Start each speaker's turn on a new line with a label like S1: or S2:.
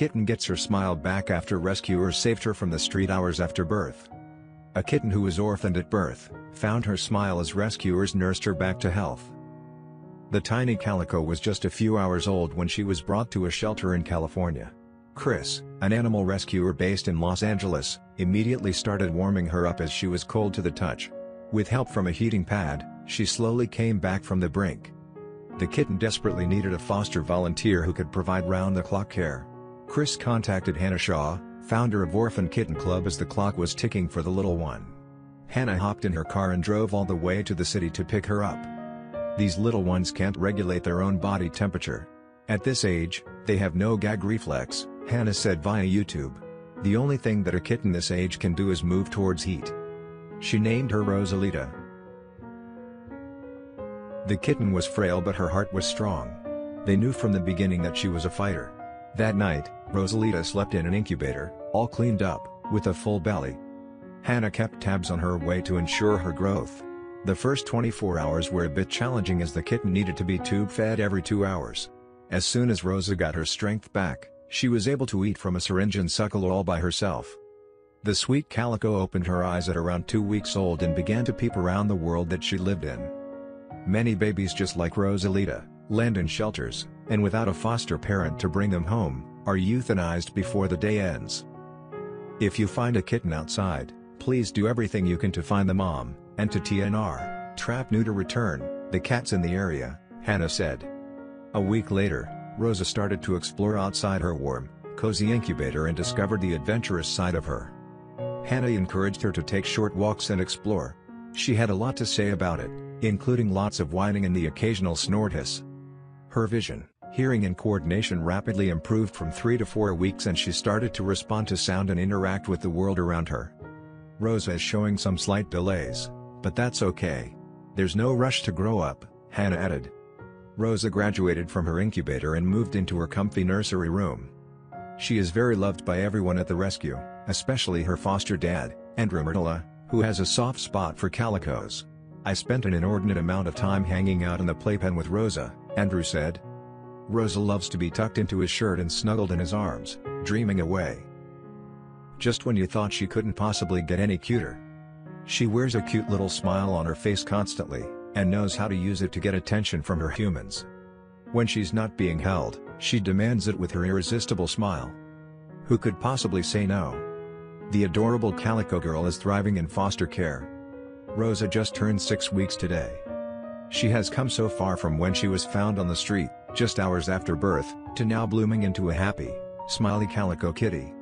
S1: kitten gets her smile back after rescuers saved her from the street hours after birth. A kitten who was orphaned at birth found her smile as rescuers nursed her back to health. The tiny calico was just a few hours old when she was brought to a shelter in California. Chris, an animal rescuer based in Los Angeles, immediately started warming her up as she was cold to the touch. With help from a heating pad, she slowly came back from the brink. The kitten desperately needed a foster volunteer who could provide round-the-clock care. Chris contacted Hannah Shaw, founder of Orphan Kitten Club, as the clock was ticking for the little one. Hannah hopped in her car and drove all the way to the city to pick her up. These little ones can't regulate their own body temperature. At this age, they have no gag reflex, Hannah said via YouTube. The only thing that a kitten this age can do is move towards heat. She named her Rosalita. The kitten was frail but her heart was strong. They knew from the beginning that she was a fighter. That night, Rosalita slept in an incubator, all cleaned up, with a full belly. Hannah kept tabs on her weight to ensure her growth. The first 24 hours were a bit challenging as the kitten needed to be tube-fed every 2 hours. As soon as Rosa got her strength back, she was able to eat from a syringe and suckle all by herself. The sweet calico opened her eyes at around 2 weeks old and began to peep around the world that she lived in. Many babies just like Rosalita, land in shelters, and without a foster parent to bring them home, are euthanized before the day ends. If you find a kitten outside, please do everything you can to find the mom, and to TNR, trap, neuter, return the cats in the area, Hannah said. A week later, Rosa started to explore outside her warm, cozy incubator and discovered the adventurous side of her. Hannah encouraged her to take short walks and explore. She had a lot to say about it, including lots of whining and the occasional snort hiss. Her vision, hearing and coordination rapidly improved from 3 to 4 weeks and she started to respond to sound and interact with the world around her. Rosa is showing some slight delays, but that's okay. There's no rush to grow up, Hannah added. Rosa graduated from her incubator and moved into her comfy nursery room. She is very loved by everyone at the rescue, especially her foster dad, Andrew Myrtala, who has a soft spot for calicos. I spent an inordinate amount of time hanging out in the playpen with Rosa, Andrew said. Rosa loves to be tucked into his shirt and snuggled in his arms, dreaming away. Just when you thought she couldn't possibly get any cuter. She wears a cute little smile on her face constantly, and knows how to use it to get attention from her humans. When she's not being held, she demands it with her irresistible smile. Who could possibly say no? The adorable calico girl is thriving in foster care. Rosa just turned 6 weeks today. She has come so far from when she was found on the street, just hours after birth, to now blooming into a happy, smiley calico kitty.